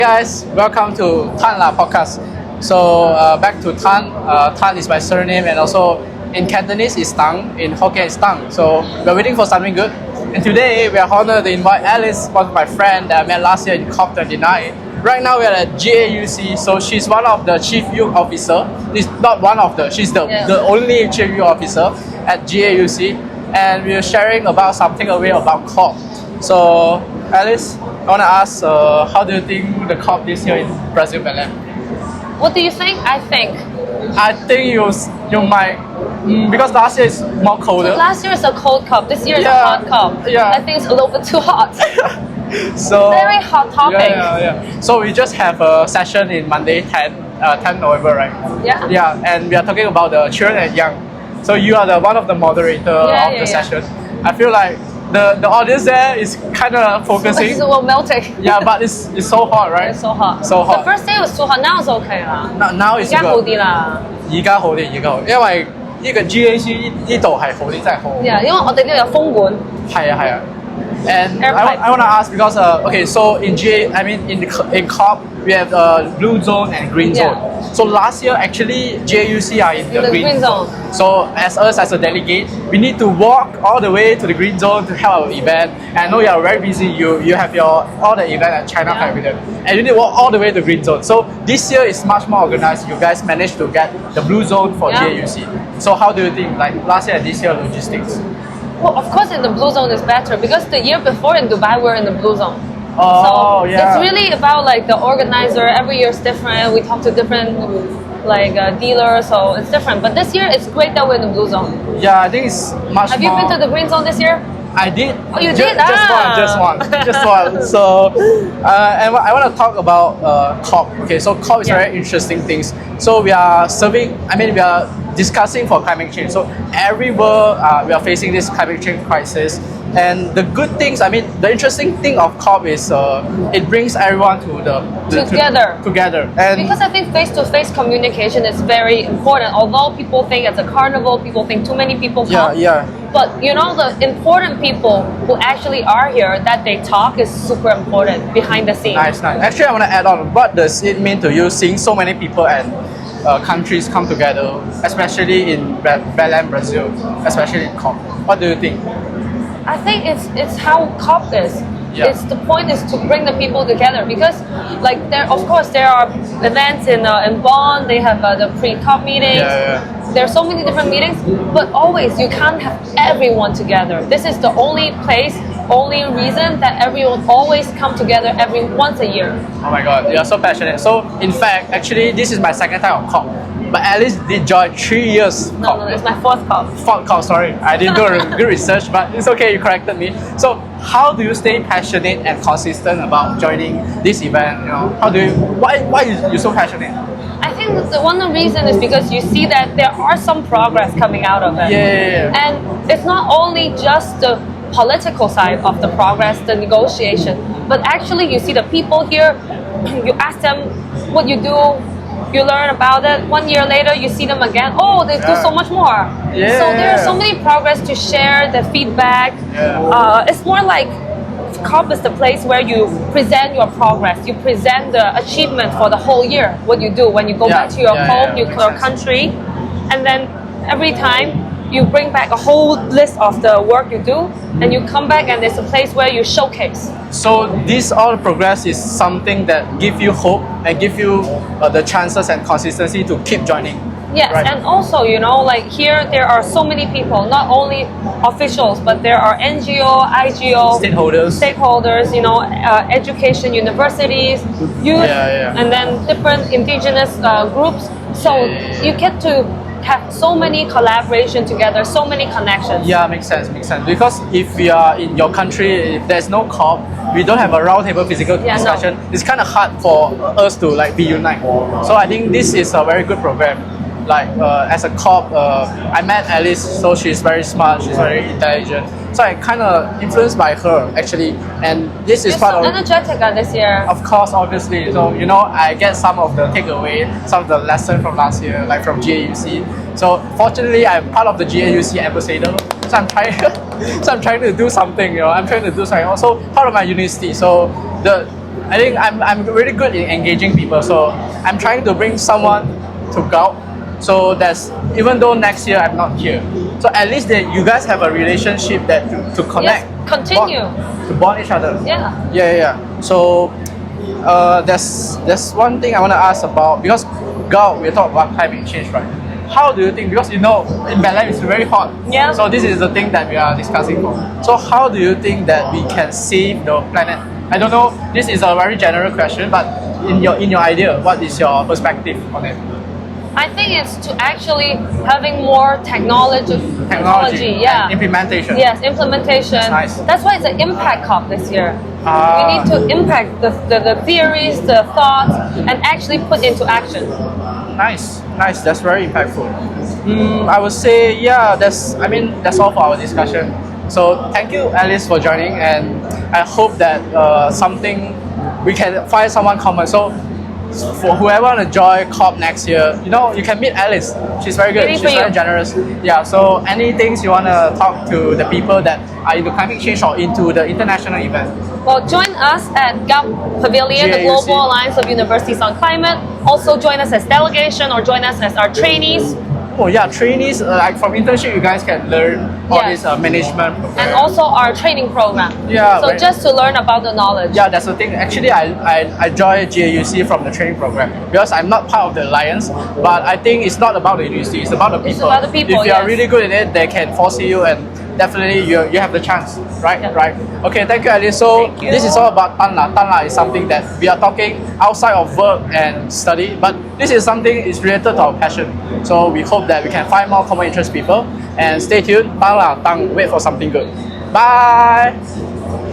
Guys, welcome to Tan La podcast. So back to Tan. Tan is my surname, and also in Cantonese is Tang, in Hokkien is Tang. So we're waiting for something good. And today we are honored to invite Alice, one of my friends that I met last year in COP29. Right now we are at GAUC, so she's one of the chief youth officer. She's not one of the, she's the only chief youth officer at GAUC, and we're sharing about something about COP. So Alice, I want to ask, how do you think the COP this year in Brazil, Belém? What do you think? I think you might, because last year is more colder. last year is a cold cup. This year is a hot cup. Yeah. I think it's a little bit too hot. So Very hot topic. Yeah. So we just have a session in Monday, 10 November, right? Yeah. Yeah, and we are talking about the children and young. So you are one of the moderator of the session. I feel like the audience there is kind of focusing. It's well melting. Yeah, but it's so hot, right? It's so hot. So hot. The first day was too hot. Now it's okay 啦。 Now it's 而家好 good. 啲啦。而家好啲，因為呢個 GAC 呢度係好啲，真係好。Yeah，因為我哋呢度有風管。係啊。And Air pipe. I want to ask because okay, so in in COP we have blue zone and green zone. Yeah. So last year actually GAUC are in the green zone. So as us as a delegate, we need to walk all the way to the green zone to help our event. And I know you are very busy. You have all the event at China Pavilion, and you need to walk all the way to green zone. So this year is much more organized. You guys managed to get the blue zone for GAUC. So how do you think, like last year and this year logistics? Well, of course, in the blue zone is better because the year before in Dubai we're in the blue zone. Oh, so yeah. It's really about like the organizer. Every year is different. We talk to different dealers, so it's different. But this year it's great that we're in the blue zone. Yeah, I think it's much Have more. you been to the green zone this year? I did. Oh, you Ju- did? Just one. So, and I want to talk about COP. Okay, so COP is very interesting things. So we are we are discussing for climate change. So every world we are facing this climate change crisis. And the good things, the interesting thing of COP is it brings everyone together. And Because I think face-to-face communication is very important. Although people think it's a carnival, people think too many people come. yeah. But you know, the important people who actually are here, that they talk is super important behind the scenes. Nice. Actually, I want to add on. What does it mean to you seeing so many people and countries come together, especially in Belém, Brazil, especially in COP? What do you think? I think it's how COP is. Yeah. It's the point is to bring the people together because, like, there are events in Bonn. They have the pre-COP meetings. Yeah. There are so many different meetings, but always you can't have everyone together. This is the only reason that everyone always come together once a year. Oh my God, you're so passionate. So in fact, actually, this is my second time on COP. But Alice did join 3 years COP. No, it's my fourth COP. Fourth COP, sorry. I didn't do good research, but it's okay, you corrected me. So how do you stay passionate and consistent about joining this event? Why you so passionate? I think one reason is because you see that there are some progress coming out of it. Yeah. And it's not only just the political side of the progress, the negotiation, but actually you see the people here, you ask them what you do, you learn about it. 1 year later, you see them again. Oh, they do so much more. Yeah. So there are so many progress to share, the feedback. Yeah. It's more like COP is the place where you present your progress. You present the achievement for the whole year. What you do when you go back to your home, your country, and then every time you bring back a whole list of the work you do, and you come back and it's a place where you showcase. So this all progress is something that give you hope and give you the chances and consistency to keep joining. Yes, right? And also, like here, there are so many people, not only officials, but there are NGO, IGO, stakeholders, education, universities, youth, and then different indigenous groups. So you get to have so many collaboration together, so many connections. Yeah, makes sense. Because if we are in your country, if there's no COP, we don't have a roundtable physical discussion. No. It's kind of hard for us to be united. So I think this is a very good program. As a COP, I met Alice, so she's very smart, she's very intelligent. So I kind of influenced by her actually, and this is part of. Energetic this year. Of course, obviously. So I get some of the takeaway, some of the lesson from last year, like from GAUC. So fortunately, I'm part of the GAUC ambassador. So I'm trying to do something. I'm trying to do something. Also part of my university. So I think I'm really good in engaging people. So I'm trying to bring someone to Gulf. So that's even though next year I'm not here. So at least that you guys have a relationship that to connect. Yes, continue. To bond each other. Yeah. Yeah. So there's one thing I want to ask about because Gulf, we're talking about climate change, right? How do you think, because you know in Bel Air it's very hot, Yeah. so this is the thing that we are discussing for. So how do you think that we can save the planet? I don't know, this is a very general question, but in your idea, what is your perspective on it? I think it's to actually having more technology, yeah. and implementation. Yes, implementation. Nice. That's why it's an impact COP this year. Ah. We need to impact the theories, the thoughts, and actually put into action. Nice. That's very impactful. I would say, yeah, that's all for our discussion. So thank you, Alice, for joining, and I hope that something we can find someone common. So for whoever want to join COP next year, you can meet Alice. She's very good. She's very generous. Yeah. So any things you want to talk to the people that are into climate change or into the international event? Well, join us at GAP Pavilion, the GAUC. Global Alliance of Universities on Climate. Also join us as delegation or join us as our trainees. Oh yeah, trainees, like from internship, you guys can learn all Yes. this management program. And also our training program. Yeah, So very- just to learn about the knowledge. Yeah, that's the thing. Actually, I joined GAUC from the training program because I'm not part of the alliance. But I think it's not about the university; it's about the people. about the people, If you are yes. really good at it, they can foresee you, and definitely you have the chance, right? Yeah. Right. Okay, thank you, Ali. So Thank you. this is all about Tanla. Tanla is something that we are talking outside of work and study, but this is something is related to our passion. So we hope that we can find more common interest people. And stay tuned. Tanla, Tang, wait for something good. Bye.